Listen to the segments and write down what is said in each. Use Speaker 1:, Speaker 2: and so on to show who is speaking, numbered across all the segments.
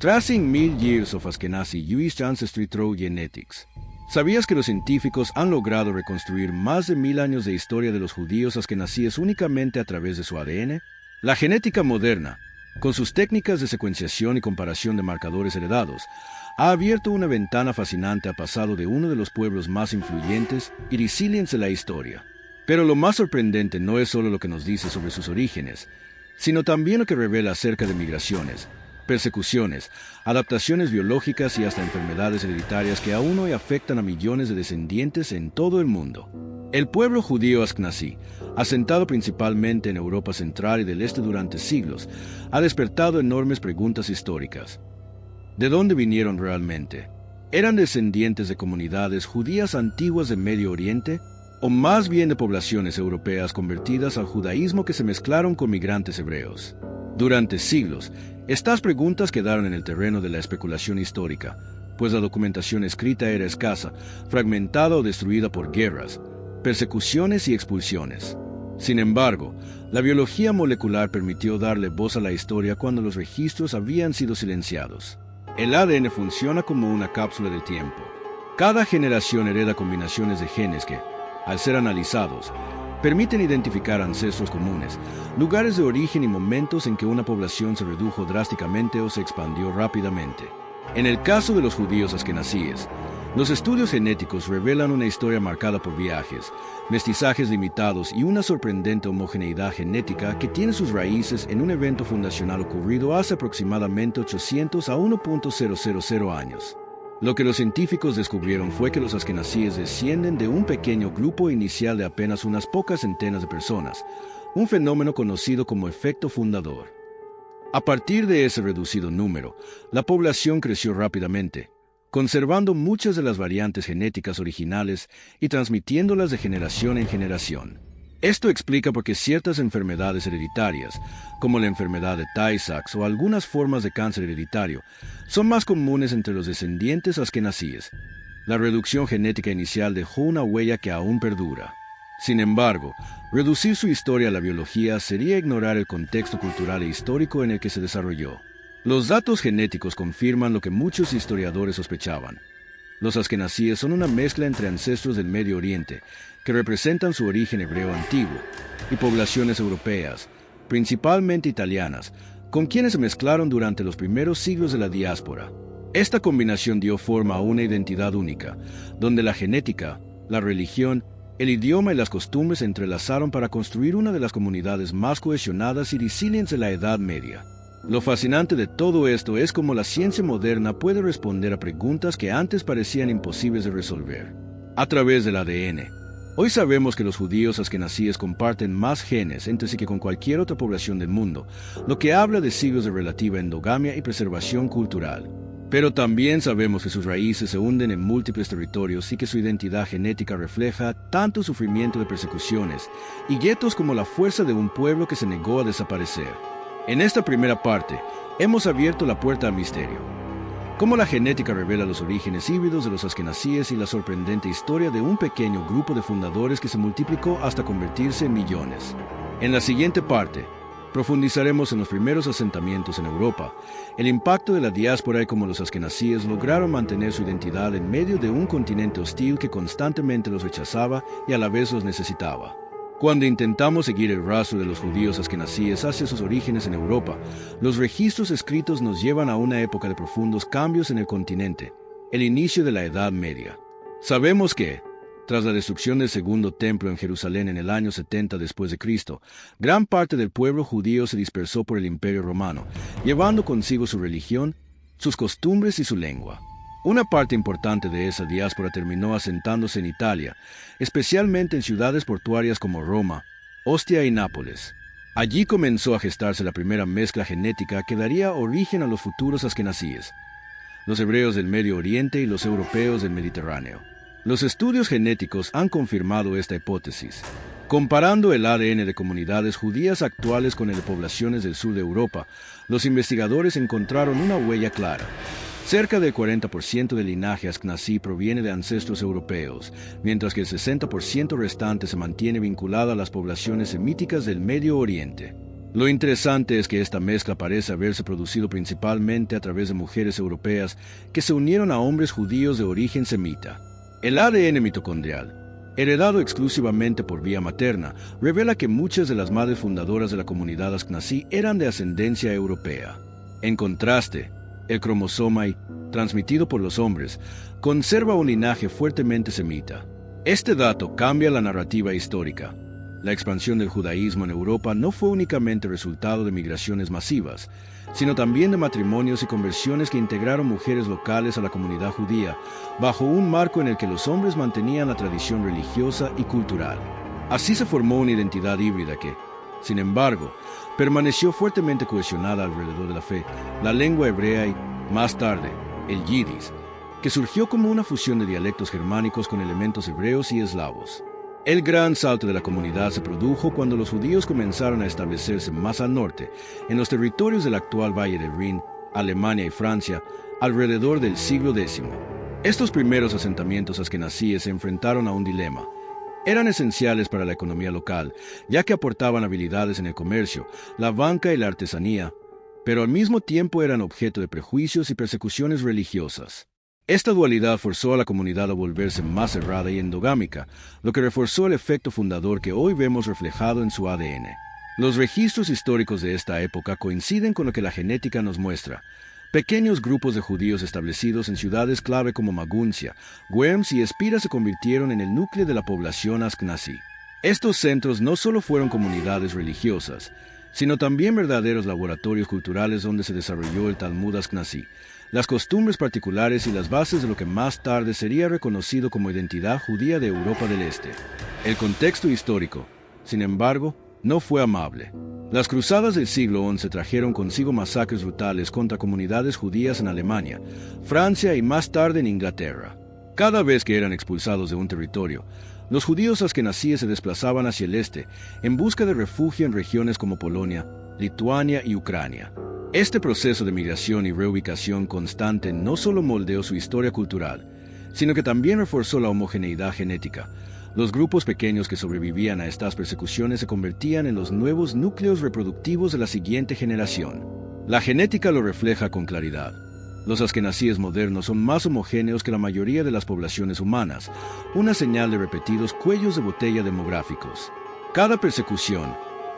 Speaker 1: Tracing 1000 Years of Ashkenazi Jewish Ancestry Through Genetics. ¿Sabías que los científicos han logrado reconstruir más de 1000 años de historia de los judíos askenazíes únicamente a través de su ADN? La genética moderna, con sus técnicas de secuenciación y comparación de marcadores heredados, ha abierto una ventana fascinante al pasado de uno de los pueblos más influyentes y resilientes de la historia. Pero lo más sorprendente no es solo lo que nos dice sobre sus orígenes, sino también lo que revela acerca de migraciones, persecuciones, adaptaciones biológicas y hasta enfermedades hereditarias que aún hoy afectan a millones de descendientes en todo el mundo. El pueblo judío askenazí, asentado principalmente en Europa Central y del Este durante siglos, ha despertado enormes preguntas históricas. ¿De dónde vinieron realmente? ¿Eran descendientes de comunidades judías antiguas del Medio Oriente? ¿O más bien de poblaciones europeas convertidas al judaísmo que se mezclaron con migrantes hebreos? Durante siglos, estas preguntas quedaron en el terreno de la especulación histórica, pues la documentación escrita era escasa, fragmentada o destruida por guerras, persecuciones y expulsiones. Sin embargo, la biología molecular permitió darle voz a la historia cuando los registros habían sido silenciados. El ADN funciona como una cápsula del tiempo. Cada generación hereda combinaciones de genes que, al ser analizados, permiten identificar ancestros comunes, lugares de origen y momentos en que una población se redujo drásticamente o se expandió rápidamente. En el caso de los judíos askenazíes, los estudios genéticos revelan una historia marcada por viajes, mestizajes limitados y una sorprendente homogeneidad genética que tiene sus raíces en un evento fundacional ocurrido hace aproximadamente 800 a 1.000 años. Lo que los científicos descubrieron fue que los askenazíes descienden de un pequeño grupo inicial de apenas unas pocas centenas de personas, un fenómeno conocido como efecto fundador. A partir de ese reducido número, la población creció rápidamente, conservando muchas de las variantes genéticas originales y transmitiéndolas de generación en generación. Esto explica por qué ciertas enfermedades hereditarias, como la enfermedad de Tay-Sachs o algunas formas de cáncer hereditario, son más comunes entre los descendientes askenazíes. La reducción genética inicial dejó una huella que aún perdura. Sin embargo, reducir su historia a la biología sería ignorar el contexto cultural e histórico en el que se desarrolló. Los datos genéticos confirman lo que muchos historiadores sospechaban. Los askenazíes son una mezcla entre ancestros del Medio Oriente, que representan su origen hebreo antiguo, y poblaciones europeas, principalmente italianas, con quienes se mezclaron durante los primeros siglos de la diáspora. Esta combinación dio forma a una identidad única, donde la genética, la religión, el idioma y las costumbres se entrelazaron para construir una de las comunidades más cohesionadas y resilientes de la Edad Media. Lo fascinante de todo esto es cómo la ciencia moderna puede responder a preguntas que antes parecían imposibles de resolver. A través del ADN. Hoy sabemos que los judíos askenazíes comparten más genes entre sí que con cualquier otra población del mundo, lo que habla de siglos de relativa endogamia y preservación cultural. Pero también sabemos que sus raíces se hunden en múltiples territorios y que su identidad genética refleja tanto sufrimiento de persecuciones y guetos como la fuerza de un pueblo que se negó a desaparecer. En esta primera parte, hemos abierto la puerta al misterio. Cómo la genética revela los orígenes híbridos de los askenazíes y la sorprendente historia de un pequeño grupo de fundadores que se multiplicó hasta convertirse en millones. En la siguiente parte, profundizaremos en los primeros asentamientos en Europa, el impacto de la diáspora y cómo los askenazíes lograron mantener su identidad en medio de un continente hostil que constantemente los rechazaba y a la vez los necesitaba. Cuando intentamos seguir el rastro de los judíos askenazíes hacia sus orígenes en Europa, los registros escritos nos llevan a una época de profundos cambios en el continente, el inicio de la Edad Media. Sabemos que, tras la destrucción del Segundo Templo en Jerusalén en el año 70 después de Cristo, gran parte del pueblo judío se dispersó por el Imperio Romano, llevando consigo su religión, sus costumbres y su lengua. Una parte importante de esa diáspora terminó asentándose en Italia, especialmente en ciudades portuarias como Roma, Ostia y Nápoles. Allí comenzó a gestarse la primera mezcla genética que daría origen a los futuros askenazíes, los hebreos del Medio Oriente y los europeos del Mediterráneo. Los estudios genéticos han confirmado esta hipótesis. Comparando el ADN de comunidades judías actuales con el de poblaciones del sur de Europa, los investigadores encontraron una huella clara. Cerca del 40% del linaje askenazí proviene de ancestros europeos, mientras que el 60% restante se mantiene vinculado a las poblaciones semíticas del Medio Oriente. Lo interesante es que esta mezcla parece haberse producido principalmente a través de mujeres europeas que se unieron a hombres judíos de origen semita. El ADN mitocondrial, heredado exclusivamente por vía materna, revela que muchas de las madres fundadoras de la comunidad askenazí eran de ascendencia europea. En contraste, el cromosoma Y, transmitido por los hombres, conserva un linaje fuertemente semita. Este dato cambia la narrativa histórica. La expansión del judaísmo en Europa no fue únicamente resultado de migraciones masivas, sino también de matrimonios y conversiones que integraron mujeres locales a la comunidad judía, bajo un marco en el que los hombres mantenían la tradición religiosa y cultural. Así se formó una identidad híbrida que, sin embargo, permaneció fuertemente cohesionada alrededor de la fe, la lengua hebrea y, más tarde, el yidis, que surgió como una fusión de dialectos germánicos con elementos hebreos y eslavos. El gran salto de la comunidad se produjo cuando los judíos comenzaron a establecerse más al norte, en los territorios del actual Valle del Rin, Alemania y Francia, alrededor del siglo X. Estos primeros asentamientos askenazíes se enfrentaron a un dilema. Eran esenciales para la economía local, ya que aportaban habilidades en el comercio, la banca y la artesanía, pero al mismo tiempo eran objeto de prejuicios y persecuciones religiosas. Esta dualidad forzó a la comunidad a volverse más cerrada y endogámica, lo que reforzó el efecto fundador que hoy vemos reflejado en su ADN. Los registros históricos de esta época coinciden con lo que la genética nos muestra. Pequeños grupos de judíos establecidos en ciudades clave como Maguncia, Worms y Espira se convirtieron en el núcleo de la población askenazí. Estos centros no solo fueron comunidades religiosas, sino también verdaderos laboratorios culturales donde se desarrolló el Talmud askenazí, las costumbres particulares y las bases de lo que más tarde sería reconocido como identidad judía de Europa del Este. El contexto histórico, sin embargo, no fue amable. Las cruzadas del siglo XI trajeron consigo masacres brutales contra comunidades judías en Alemania, Francia y más tarde en Inglaterra. Cada vez que eran expulsados de un territorio, los judíos askenazíes se desplazaban hacia el este en busca de refugio en regiones como Polonia, Lituania y Ucrania. Este proceso de migración y reubicación constante no solo moldeó su historia cultural, sino que también reforzó la homogeneidad genética. Los grupos pequeños que sobrevivían a estas persecuciones se convertían en los nuevos núcleos reproductivos de la siguiente generación. La genética lo refleja con claridad. Los askenazíes modernos son más homogéneos que la mayoría de las poblaciones humanas, una señal de repetidos cuellos de botella demográficos. Cada persecución,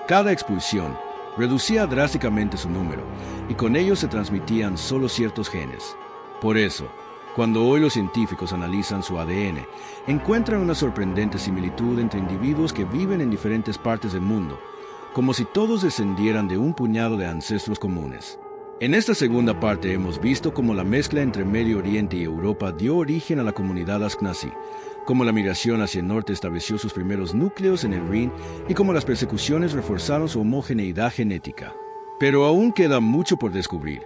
Speaker 1: cada expulsión, reducía drásticamente su número, y con ello se transmitían solo ciertos genes. Por eso, cuando hoy los científicos analizan su ADN, encuentran una sorprendente similitud entre individuos que viven en diferentes partes del mundo, como si todos descendieran de un puñado de ancestros comunes. En esta segunda parte hemos visto cómo la mezcla entre Medio Oriente y Europa dio origen a la comunidad askenazí, cómo la migración hacia el norte estableció sus primeros núcleos en el Rin y cómo las persecuciones reforzaron su homogeneidad genética. Pero aún queda mucho por descubrir.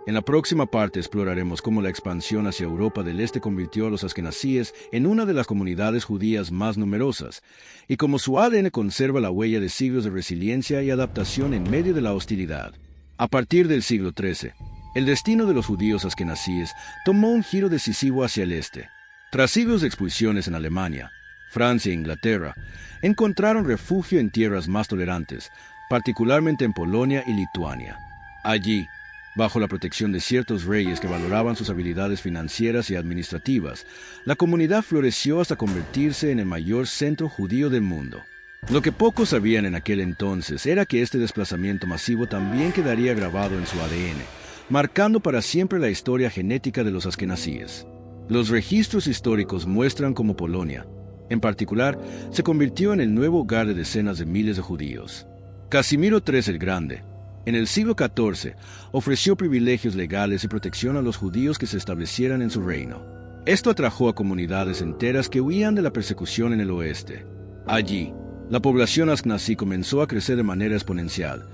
Speaker 1: En la próxima parte exploraremos cómo la expansión hacia Europa del Este convirtió a los askenazíes en una de las comunidades judías más numerosas, y cómo su ADN conserva la huella de siglos de resiliencia y adaptación en medio de la hostilidad. A partir del siglo XIII, el destino de los judíos askenazíes tomó un giro decisivo hacia el este. Tras siglos de expulsiones en Alemania, Francia e Inglaterra, encontraron refugio en tierras más tolerantes, particularmente en Polonia y Lituania. Allí, bajo la protección de ciertos reyes que valoraban sus habilidades financieras y administrativas, la comunidad floreció hasta convertirse en el mayor centro judío del mundo. Lo que pocos sabían en aquel entonces era que este desplazamiento masivo también quedaría grabado en su ADN, marcando para siempre la historia genética de los askenazíes. Los registros históricos muestran cómo Polonia, en particular, se convirtió en el nuevo hogar de decenas de miles de judíos. Casimiro III el Grande, en el siglo XIV, ofreció privilegios legales y protección a los judíos que se establecieran en su reino. Esto atrajo a comunidades enteras que huían de la persecución en el oeste. Allí, la población askenazí comenzó a crecer de manera exponencial,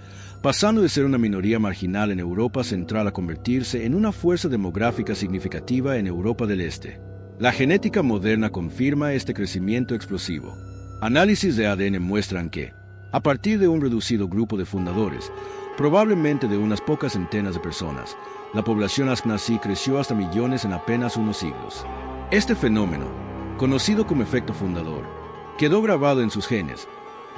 Speaker 1: pasando de ser una minoría marginal en Europa Central a convertirse en una fuerza demográfica significativa en Europa del Este. La genética moderna confirma este crecimiento explosivo. Análisis de ADN muestran que, a partir de un reducido grupo de fundadores, probablemente de unas pocas centenas de personas, la población askenazí creció hasta millones en apenas unos siglos. Este fenómeno, conocido como efecto fundador, quedó grabado en sus genes,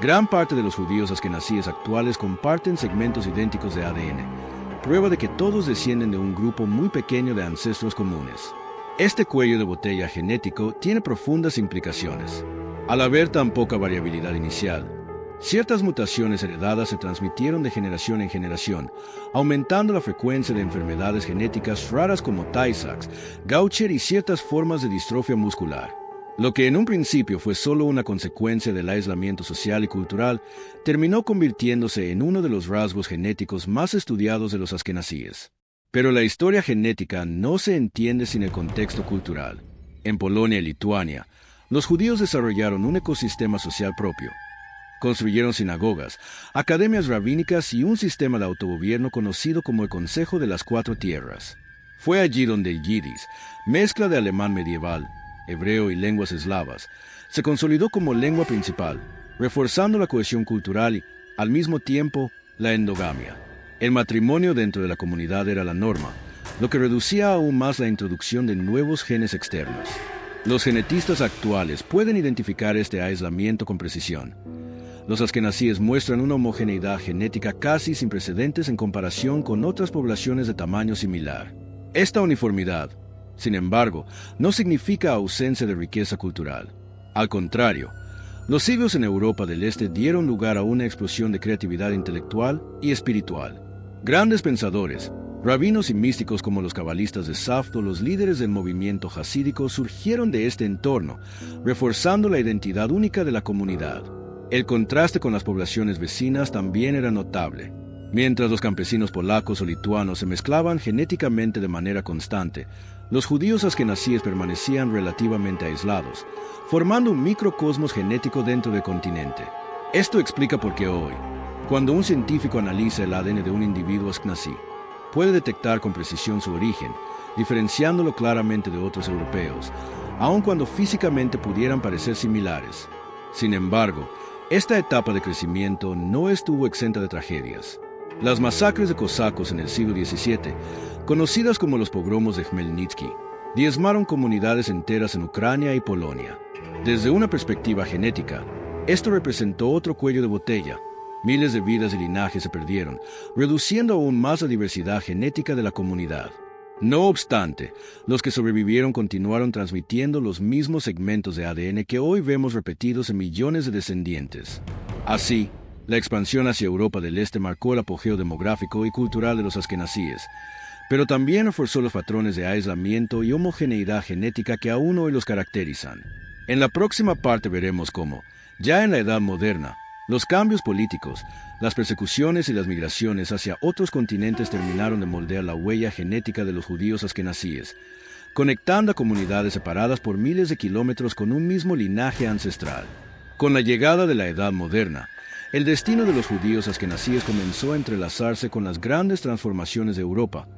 Speaker 1: Gran parte de los judíos askenazíes actuales comparten segmentos idénticos de ADN, prueba de que todos descienden de un grupo muy pequeño de ancestros comunes. Este cuello de botella genético tiene profundas implicaciones. Al haber tan poca variabilidad inicial, ciertas mutaciones heredadas se transmitieron de generación en generación, aumentando la frecuencia de enfermedades genéticas raras como Tay-Sachs, Gaucher y ciertas formas de distrofia muscular. Lo que en un principio fue solo una consecuencia del aislamiento social y cultural, terminó convirtiéndose en uno de los rasgos genéticos más estudiados de los askenazíes. Pero la historia genética no se entiende sin el contexto cultural. En Polonia y Lituania, los judíos desarrollaron un ecosistema social propio. Construyeron sinagogas, academias rabínicas y un sistema de autogobierno conocido como el Consejo de las Cuatro Tierras. Fue allí donde el yiddish, mezcla de alemán medieval, hebreo y lenguas eslavas, se consolidó como lengua principal, reforzando la cohesión cultural y, al mismo tiempo, la endogamia. El matrimonio dentro de la comunidad era la norma, lo que reducía aún más la introducción de nuevos genes externos. Los genetistas actuales pueden identificar este aislamiento con precisión. Los askenazíes muestran una homogeneidad genética casi sin precedentes en comparación con otras poblaciones de tamaño similar. Esta uniformidad, sin embargo, no significa ausencia de riqueza cultural. Al contrario, los siglos en Europa del Este dieron lugar a una explosión de creatividad intelectual y espiritual. Grandes pensadores, rabinos y místicos como los cabalistas de Saft o los líderes del movimiento jasídico surgieron de este entorno, reforzando la identidad única de la comunidad. El contraste con las poblaciones vecinas también era notable. Mientras los campesinos polacos o lituanos se mezclaban genéticamente de manera constante, los judíos askenazíes permanecían relativamente aislados, formando un microcosmos genético dentro del continente. Esto explica por qué hoy, cuando un científico analiza el ADN de un individuo askenazí, puede detectar con precisión su origen, diferenciándolo claramente de otros europeos, aun cuando físicamente pudieran parecer similares. Sin embargo, esta etapa de crecimiento no estuvo exenta de tragedias. Las masacres de cosacos en el siglo XVII, conocidas como los pogromos de Khmelnytsky, diezmaron comunidades enteras en Ucrania y Polonia. Desde una perspectiva genética, esto representó otro cuello de botella. Miles de vidas y linajes se perdieron, reduciendo aún más la diversidad genética de la comunidad. No obstante, los que sobrevivieron continuaron transmitiendo los mismos segmentos de ADN que hoy vemos repetidos en millones de descendientes. Así, la expansión hacia Europa del Este marcó el apogeo demográfico y cultural de los askenazíes, pero también reforzó los patrones de aislamiento y homogeneidad genética que aún hoy los caracterizan. En la próxima parte veremos cómo, ya en la Edad Moderna, los cambios políticos, las persecuciones y las migraciones hacia otros continentes terminaron de moldear la huella genética de los judíos askenazíes, conectando a comunidades separadas por miles de kilómetros con un mismo linaje ancestral. Con la llegada de la Edad Moderna, el destino de los judíos askenazíes comenzó a entrelazarse con las grandes transformaciones de Europa,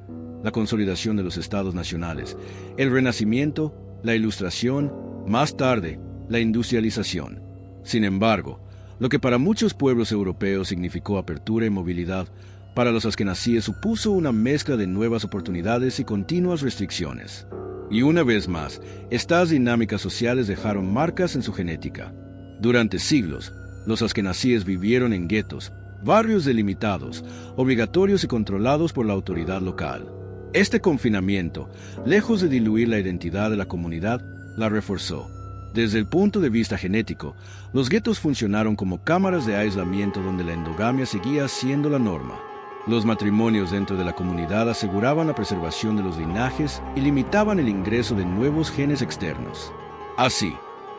Speaker 1: la consolidación de los estados nacionales, el Renacimiento, la Ilustración, más tarde, la industrialización. Sin embargo, lo que para muchos pueblos europeos significó apertura y movilidad, para los askenazíes supuso una mezcla de nuevas oportunidades y continuas restricciones. Y una vez más, estas dinámicas sociales dejaron marcas en su genética. Durante siglos, los askenazíes vivieron en guetos, barrios delimitados, obligatorios y controlados por la autoridad local. Este confinamiento, lejos de diluir la identidad de la comunidad, la reforzó. Desde el punto de vista genético, los guetos funcionaron como cámaras de aislamiento donde la endogamia seguía siendo la norma. Los matrimonios dentro de la comunidad aseguraban la preservación de los linajes y limitaban el ingreso de nuevos genes externos. Así,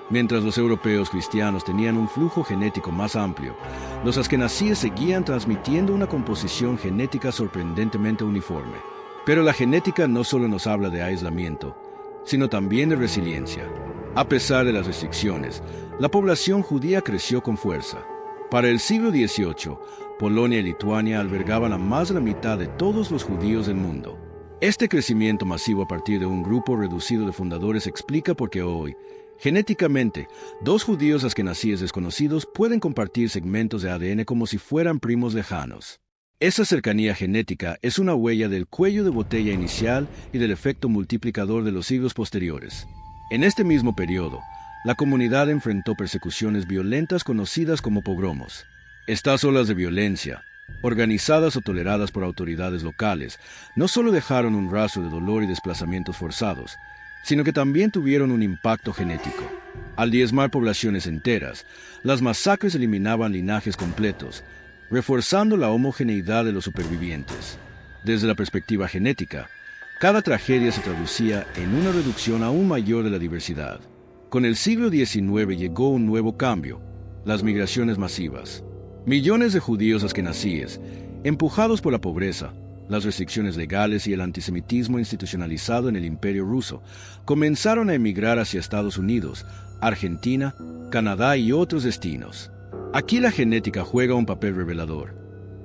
Speaker 1: mientras los europeos cristianos tenían un flujo genético más amplio, los askenazíes seguían transmitiendo una composición genética sorprendentemente uniforme. Pero la genética no solo nos habla de aislamiento, sino también de resiliencia. A pesar de las restricciones, la población judía creció con fuerza. Para el siglo XVIII, Polonia y Lituania albergaban a más de la mitad de todos los judíos del mundo. Este crecimiento masivo a partir de un grupo reducido de fundadores explica por qué hoy, genéticamente, dos judíos askenazíes desconocidos pueden compartir segmentos de ADN como si fueran primos lejanos. Esa cercanía genética es una huella del cuello de botella inicial y del efecto multiplicador de los siglos posteriores. En este mismo periodo, la comunidad enfrentó persecuciones violentas conocidas como pogromos. Estas olas de violencia, organizadas o toleradas por autoridades locales, no solo dejaron un rastro de dolor y desplazamientos forzados, sino que también tuvieron un impacto genético. Al diezmar poblaciones enteras, las masacres eliminaban linajes completos, reforzando la homogeneidad de los supervivientes. Desde la perspectiva genética, cada tragedia se traducía en una reducción aún mayor de la diversidad. Con el siglo XIX llegó un nuevo cambio: las migraciones masivas. Millones de judíos askenazíes, empujados por la pobreza, las restricciones legales y el antisemitismo institucionalizado en el Imperio Ruso, comenzaron a emigrar hacia Estados Unidos, Argentina, Canadá y otros destinos. Aquí la genética juega un papel revelador.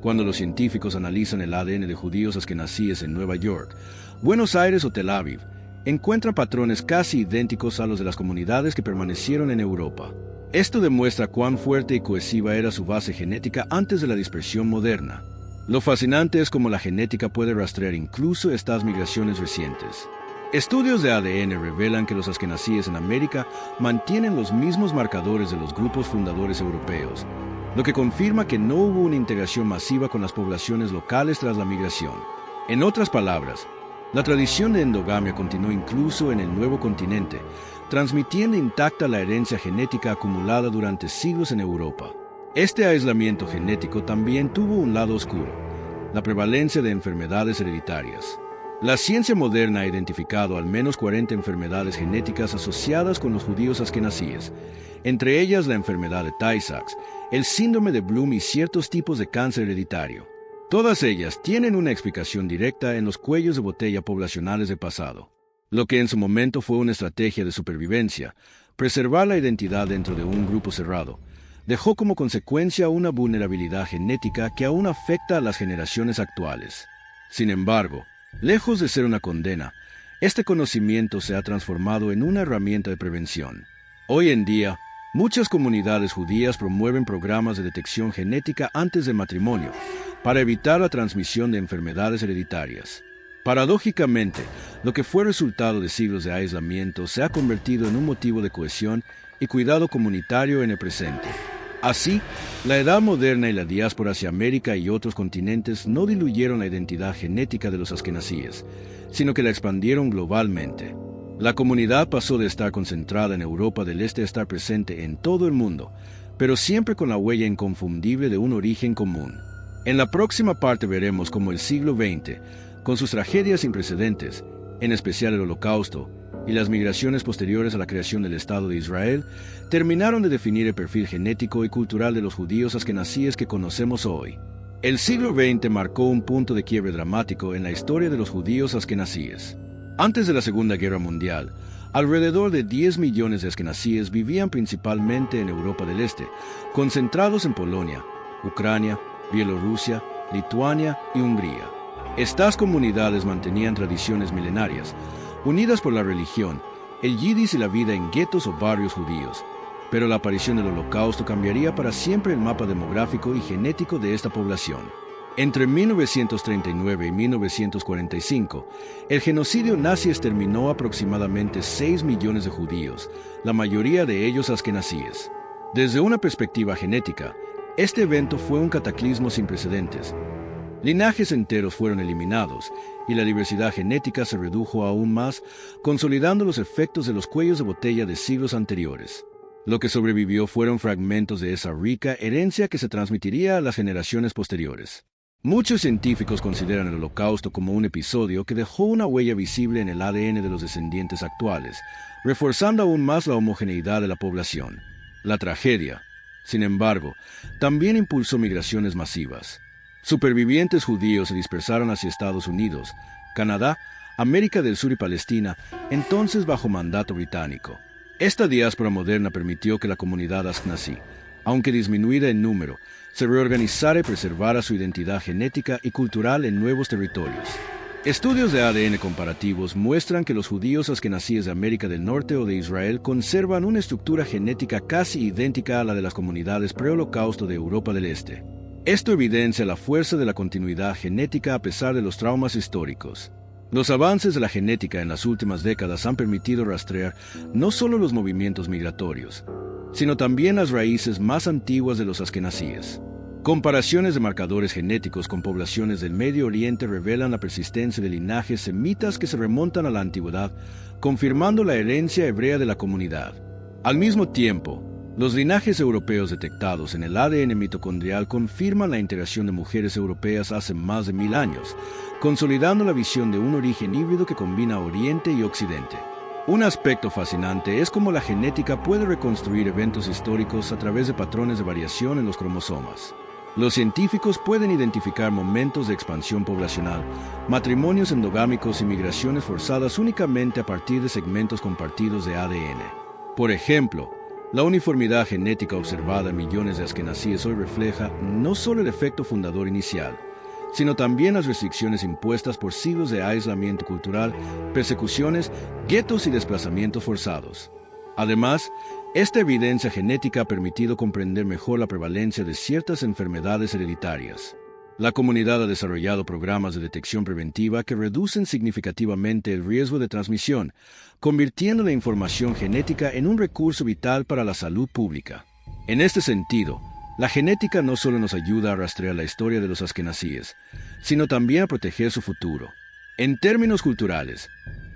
Speaker 1: Cuando los científicos analizan el ADN de judíos askenazíes en Nueva York, Buenos Aires o Tel Aviv, encuentran patrones casi idénticos a los de las comunidades que permanecieron en Europa. Esto demuestra cuán fuerte y cohesiva era su base genética antes de la dispersión moderna. Lo fascinante es cómo la genética puede rastrear incluso estas migraciones recientes. Estudios de ADN revelan que los askenazíes en América mantienen los mismos marcadores de los grupos fundadores europeos, lo que confirma que no hubo una integración masiva con las poblaciones locales tras la migración. En otras palabras, la tradición de endogamia continuó incluso en el nuevo continente, transmitiendo intacta la herencia genética acumulada durante siglos en Europa. Este aislamiento genético también tuvo un lado oscuro: la prevalencia de enfermedades hereditarias. La ciencia moderna ha identificado al menos 40 enfermedades genéticas asociadas con los judíos askenazíes, entre ellas la enfermedad de Tay-Sachs, el síndrome de Bloom y ciertos tipos de cáncer hereditario. Todas ellas tienen una explicación directa en los cuellos de botella poblacionales del pasado. Lo que en su momento fue una estrategia de supervivencia, preservar la identidad dentro de un grupo cerrado, dejó como consecuencia una vulnerabilidad genética que aún afecta a las generaciones actuales. Sin embargo, lejos de ser una condena, este conocimiento se ha transformado en una herramienta de prevención. Hoy en día, muchas comunidades judías promueven programas de detección genética antes del matrimonio para evitar la transmisión de enfermedades hereditarias. Paradójicamente, lo que fue resultado de siglos de aislamiento se ha convertido en un motivo de cohesión y cuidado comunitario en el presente. Así, la edad moderna y la diáspora hacia América y otros continentes no diluyeron la identidad genética de los askenazíes, sino que la expandieron globalmente. La comunidad pasó de estar concentrada en Europa del Este a estar presente en todo el mundo, pero siempre con la huella inconfundible de un origen común. En la próxima parte veremos cómo el siglo XX, con sus tragedias sin precedentes, en especial el Holocausto, y las migraciones posteriores a la creación del Estado de Israel, terminaron de definir el perfil genético y cultural de los judíos askenazíes que conocemos hoy. El siglo XX marcó un punto de quiebre dramático en la historia de los judíos askenazíes. Antes de la Segunda Guerra Mundial, alrededor de 10 millones de askenazíes vivían principalmente en Europa del Este, concentrados en Polonia, Ucrania, Bielorrusia, Lituania y Hungría. Estas comunidades mantenían tradiciones milenarias, unidas por la religión, el yidis y la vida en guetos o barrios judíos, pero la aparición del Holocausto cambiaría para siempre el mapa demográfico y genético de esta población. Entre 1939 y 1945, el genocidio nazi exterminó aproximadamente 6 millones de judíos, la mayoría de ellos askenazíes. Desde una perspectiva genética, este evento fue un cataclismo sin precedentes. Linajes enteros fueron eliminados y la diversidad genética se redujo aún más, consolidando los efectos de los cuellos de botella de siglos anteriores. Lo que sobrevivió fueron fragmentos de esa rica herencia que se transmitiría a las generaciones posteriores. Muchos científicos consideran el Holocausto como un episodio que dejó una huella visible en el ADN de los descendientes actuales, reforzando aún más la homogeneidad de la población. La tragedia, sin embargo, también impulsó migraciones masivas. Supervivientes judíos se dispersaron hacia Estados Unidos, Canadá, América del Sur y Palestina, entonces bajo mandato británico. Esta diáspora moderna permitió que la comunidad askenazí, aunque disminuida en número, se reorganizara y preservara su identidad genética y cultural en nuevos territorios. Estudios de ADN comparativos muestran que los judíos askenazíes de América del Norte o de Israel conservan una estructura genética casi idéntica a la de las comunidades pre-Holocausto de Europa del Este. Esto evidencia la fuerza de la continuidad genética a pesar de los traumas históricos. Los avances de la genética en las últimas décadas han permitido rastrear no solo los movimientos migratorios, sino también las raíces más antiguas de los askenazíes. Comparaciones de marcadores genéticos con poblaciones del Medio Oriente revelan la persistencia de linajes semitas que se remontan a la antigüedad, confirmando la herencia hebrea de la comunidad. Al mismo tiempo, los linajes europeos detectados en el ADN mitocondrial confirman la integración de mujeres europeas hace más de 1000 años, consolidando la visión de un origen híbrido que combina Oriente y Occidente. Un aspecto fascinante es cómo la genética puede reconstruir eventos históricos a través de patrones de variación en los cromosomas. Los científicos pueden identificar momentos de expansión poblacional, matrimonios endogámicos y migraciones forzadas únicamente a partir de segmentos compartidos de ADN. Por ejemplo, la uniformidad genética observada en millones de askenazíes hoy refleja no solo el efecto fundador inicial, sino también las restricciones impuestas por siglos de aislamiento cultural, persecuciones, guetos y desplazamientos forzados. Además, esta evidencia genética ha permitido comprender mejor la prevalencia de ciertas enfermedades hereditarias. La comunidad ha desarrollado programas de detección preventiva que reducen significativamente el riesgo de transmisión, convirtiendo la información genética en un recurso vital para la salud pública. En este sentido, la genética no solo nos ayuda a rastrear la historia de los askenazíes, sino también a proteger su futuro. En términos culturales,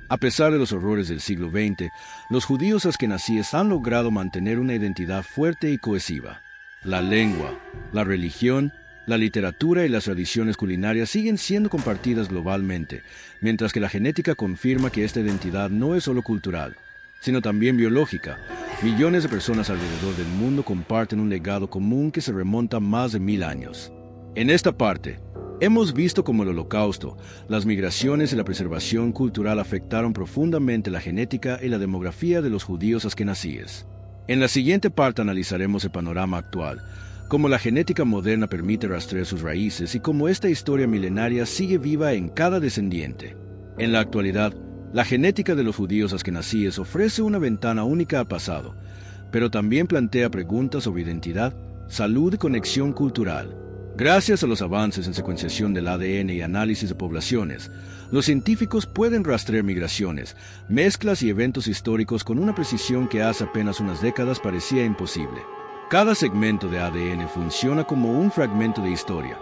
Speaker 1: a pesar de los horrores del siglo XX, los judíos askenazíes han logrado mantener una identidad fuerte y cohesiva. La lengua, la religión, la literatura y las tradiciones culinarias siguen siendo compartidas globalmente, mientras que la genética confirma que esta identidad no es solo cultural, sino también biológica. Millones de personas alrededor del mundo comparten un legado común que se remonta a más de 1000 años. En esta parte, hemos visto cómo el Holocausto, las migraciones y la preservación cultural afectaron profundamente la genética y la demografía de los judíos askenazíes. En la siguiente parte analizaremos el panorama actual, cómo la genética moderna permite rastrear sus raíces y cómo esta historia milenaria sigue viva en cada descendiente. En la actualidad, la genética de los judíos askenazíes ofrece una ventana única al pasado, pero también plantea preguntas sobre identidad, salud y conexión cultural. Gracias a los avances en secuenciación del ADN y análisis de poblaciones, los científicos pueden rastrear migraciones, mezclas y eventos históricos con una precisión que hace apenas unas décadas parecía imposible. Cada segmento de ADN funciona como un fragmento de historia,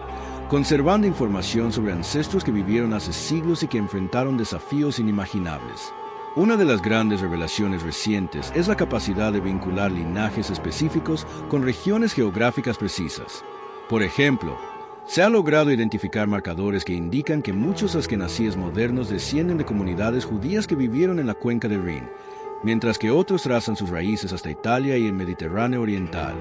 Speaker 1: conservando información sobre ancestros que vivieron hace siglos y que enfrentaron desafíos inimaginables. Una de las grandes revelaciones recientes es la capacidad de vincular linajes específicos con regiones geográficas precisas. Por ejemplo, se ha logrado identificar marcadores que indican que muchos askenazíes modernos descienden de comunidades judías que vivieron en la cuenca del Rin, mientras que otros trazan sus raíces hasta Italia y el Mediterráneo oriental.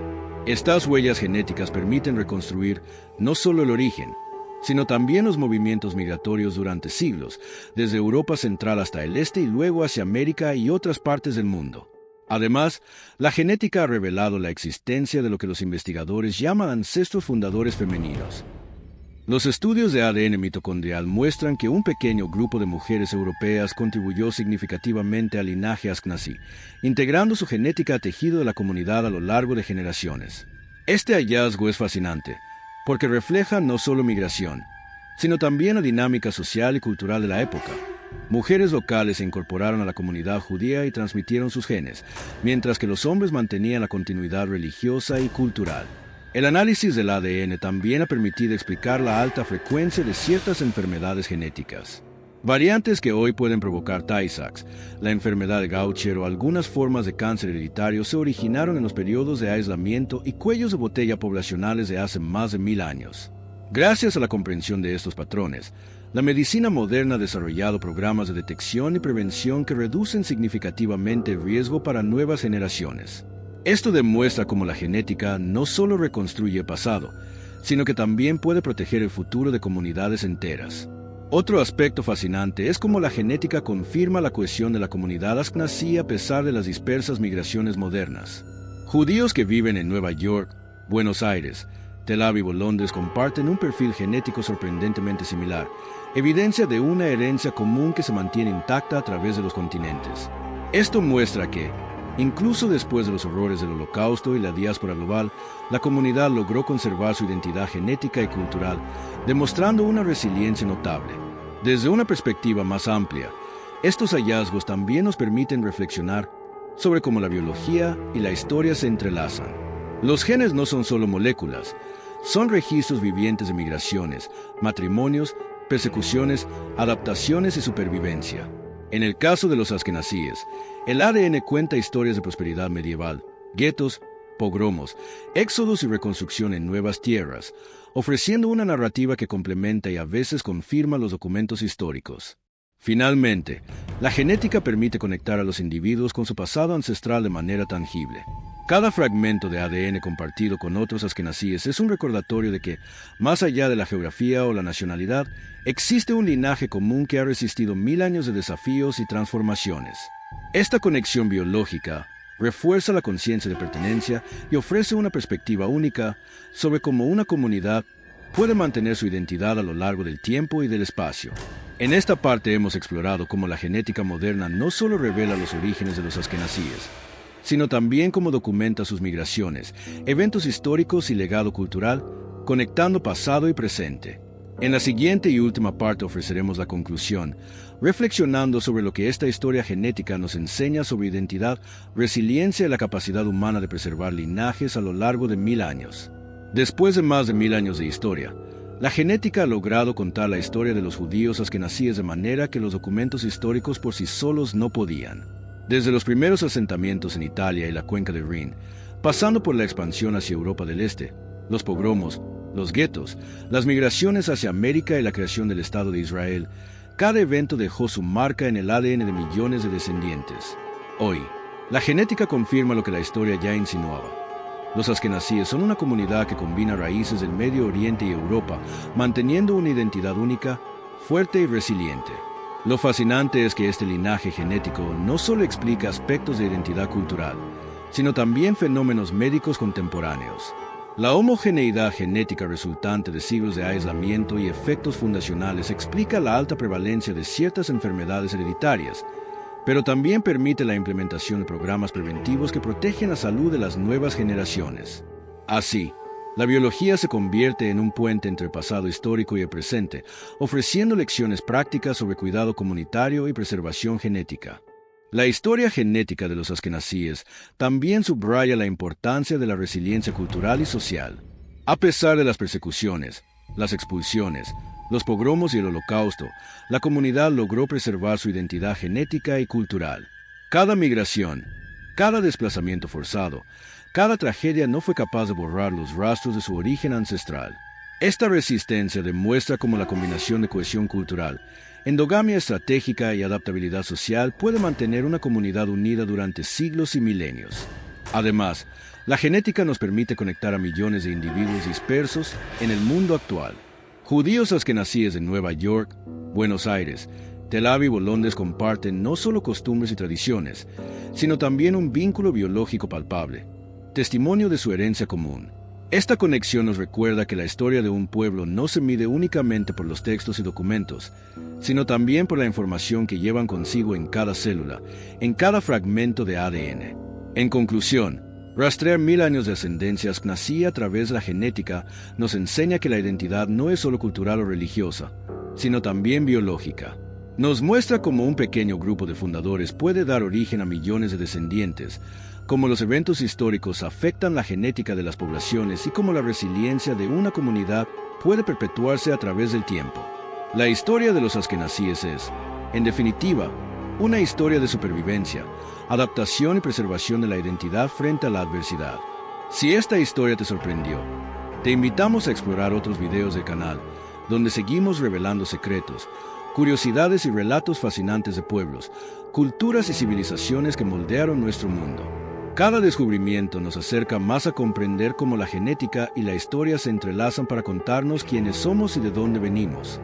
Speaker 1: Estas huellas genéticas permiten reconstruir no solo el origen, sino también los movimientos migratorios durante siglos, desde Europa Central hasta el este y luego hacia América y otras partes del mundo. Además, la genética ha revelado la existencia de lo que los investigadores llaman ancestros fundadores femeninos. Los estudios de ADN mitocondrial muestran que un pequeño grupo de mujeres europeas contribuyó significativamente al linaje askenazí, integrando su genética al tejido de la comunidad a lo largo de generaciones. Este hallazgo es fascinante, porque refleja no solo migración, sino también la dinámica social y cultural de la época. Mujeres locales se incorporaron a la comunidad judía y transmitieron sus genes, mientras que los hombres mantenían la continuidad religiosa y cultural. El análisis del ADN también ha permitido explicar la alta frecuencia de ciertas enfermedades genéticas. Variantes que hoy pueden provocar Tay-Sachs, la enfermedad de Gaucher o algunas formas de cáncer hereditario se originaron en los periodos de aislamiento y cuellos de botella poblacionales de hace más de 1000 años. Gracias a la comprensión de estos patrones, la medicina moderna ha desarrollado programas de detección y prevención que reducen significativamente el riesgo para nuevas generaciones. Esto demuestra cómo la genética no solo reconstruye el pasado, sino que también puede proteger el futuro de comunidades enteras. Otro aspecto fascinante es cómo la genética confirma la cohesión de la comunidad askenazí a pesar de las dispersas migraciones modernas. Judíos que viven en Nueva York, Buenos Aires, Tel Aviv o Londres comparten un perfil genético sorprendentemente similar, evidencia de una herencia común que se mantiene intacta a través de los continentes. Esto muestra que, incluso después de los horrores del Holocausto y la diáspora global, la comunidad logró conservar su identidad genética y cultural, demostrando una resiliencia notable. Desde una perspectiva más amplia, estos hallazgos también nos permiten reflexionar sobre cómo la biología y la historia se entrelazan. Los genes no son solo moléculas, son registros vivientes de migraciones, matrimonios, persecuciones, adaptaciones y supervivencia. En el caso de los askenazíes, el ADN cuenta historias de prosperidad medieval, guetos, pogromos, éxodos y reconstrucción en nuevas tierras, ofreciendo una narrativa que complementa y a veces confirma los documentos históricos. Finalmente, la genética permite conectar a los individuos con su pasado ancestral de manera tangible. Cada fragmento de ADN compartido con otros askenazíes es un recordatorio de que, más allá de la geografía o la nacionalidad, existe un linaje común que ha resistido 1000 años de desafíos y transformaciones. Esta conexión biológica refuerza la conciencia de pertenencia y ofrece una perspectiva única sobre cómo una comunidad puede mantener su identidad a lo largo del tiempo y del espacio. En esta parte hemos explorado cómo la genética moderna no solo revela los orígenes de los askenazíes, sino también cómo documenta sus migraciones, eventos históricos y legado cultural, conectando pasado y presente. En la siguiente y última parte ofreceremos la conclusión, reflexionando sobre lo que esta historia genética nos enseña sobre identidad, resiliencia y la capacidad humana de preservar linajes a lo largo de 1000 años. Después de más de 1000 años de historia, la genética ha logrado contar la historia de los judíos askenazíes de manera que los documentos históricos por sí solos no podían. Desde los primeros asentamientos en Italia y la cuenca del Rin, pasando por la expansión hacia Europa del Este, los pogromos, los guetos, las migraciones hacia América y la creación del Estado de Israel, cada evento dejó su marca en el ADN de millones de descendientes. Hoy, la genética confirma lo que la historia ya insinuaba. Los askenazíes son una comunidad que combina raíces del Medio Oriente y Europa, manteniendo una identidad única, fuerte y resiliente. Lo fascinante es que este linaje genético no solo explica aspectos de identidad cultural, sino también fenómenos médicos contemporáneos. La homogeneidad genética resultante de siglos de aislamiento y efectos fundacionales explica la alta prevalencia de ciertas enfermedades hereditarias, pero también permite la implementación de programas preventivos que protegen la salud de las nuevas generaciones. Así, la biología se convierte en un puente entre el pasado histórico y el presente, ofreciendo lecciones prácticas sobre cuidado comunitario y preservación genética. La historia genética de los askenazíes también subraya la importancia de la resiliencia cultural y social. A pesar de las persecuciones, las expulsiones, los pogromos y el holocausto, la comunidad logró preservar su identidad genética y cultural. Cada migración, cada desplazamiento forzado, cada tragedia no fue capaz de borrar los rastros de su origen ancestral. Esta resistencia demuestra cómo la combinación de cohesión cultural, endogamia estratégica y adaptabilidad social puede mantener una comunidad unida durante siglos y milenios. Además, la genética nos permite conectar a millones de individuos dispersos en el mundo actual. Judíos askenazíes de Nueva York, Buenos Aires, Tel Aviv o Londres comparten no solo costumbres y tradiciones, sino también un vínculo biológico palpable, testimonio de su herencia común. Esta conexión nos recuerda que la historia de un pueblo no se mide únicamente por los textos y documentos, sino también por la información que llevan consigo en cada célula, en cada fragmento de ADN. En conclusión, rastrear 1000 años de ascendencia askenazí a través de la genética nos enseña que la identidad no es solo cultural o religiosa, sino también biológica. Nos muestra cómo un pequeño grupo de fundadores puede dar origen a millones de descendientes, cómo los eventos históricos afectan la genética de las poblaciones y cómo la resiliencia de una comunidad puede perpetuarse a través del tiempo. La historia de los askenazíes es, en definitiva, una historia de supervivencia, adaptación y preservación de la identidad frente a la adversidad. Si esta historia te sorprendió, te invitamos a explorar otros videos del canal, donde seguimos revelando secretos, curiosidades y relatos fascinantes de pueblos, culturas y civilizaciones que moldearon nuestro mundo. Cada descubrimiento nos acerca más a comprender cómo la genética y la historia se entrelazan para contarnos quiénes somos y de dónde venimos.